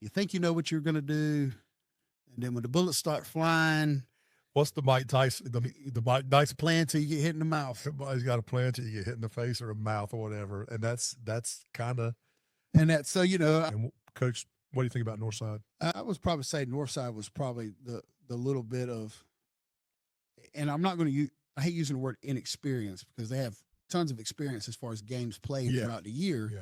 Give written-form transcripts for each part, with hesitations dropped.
You think you know what you're going to do, and then when the bullets start flying, What's the Mike Tyson? The Mike Tyson. plan till you get hit in the mouth. Everybody's got a plan till you get hit in the face or a mouth or whatever, and that's kind of. And that's so And Coach, what do you think about Northside? I was probably say Northside was probably the little bit of, and I'm not going to use. I hate using the word inexperience because they have tons of experience as far as games played throughout the year. Yeah.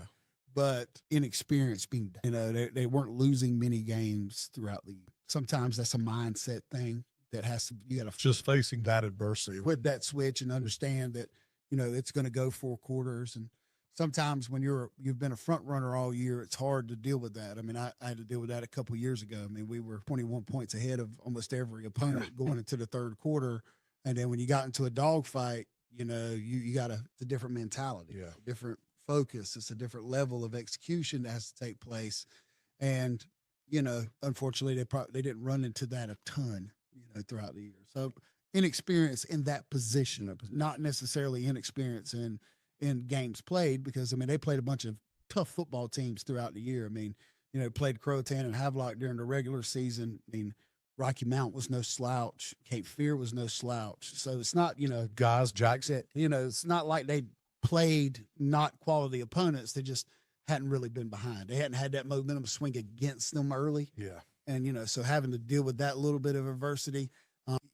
But inexperience being, they weren't losing many games throughout the year. Sometimes that's a mindset thing that has to, you got to just facing that adversity with that switch and understand that, it's going to go 4 quarters. And sometimes when you've been a front runner all year, it's hard to deal with that. I mean, I had to deal with that a couple of years ago. I mean, we were 21 points ahead of almost every opponent going into the third quarter. And then when you got into a dogfight, you got it's a different mentality, different focus. It's a different level of execution that has to take place. And, unfortunately they didn't run into that a ton, throughout the year. So inexperience in that position, not necessarily inexperience in games played, because they played a bunch of tough football teams throughout the year. I mean, played Croatan and Havelock during the regular season. I mean, Rocky Mount was no slouch. Cape Fear was no slouch. So it's not, guys, Jackson. It's not like they played not quality opponents. They just hadn't really been behind. They hadn't had that momentum swing against them early. Yeah. And, so having to deal with that little bit of adversity,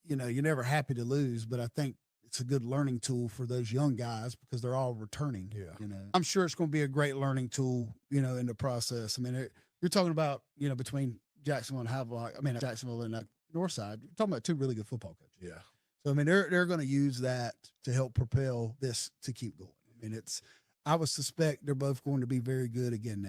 you're never happy to lose, but I think it's a good learning tool for those young guys because they're all returning. Yeah. I'm sure it's going to be a great learning tool, in the process. I mean, you're talking about, between Jacksonville and Havelock, Jacksonville and Northside, you're talking about 2 really good football coaches. Yeah. So, they're going to use that to help propel this to keep going. I would suspect they're both going to be very good again next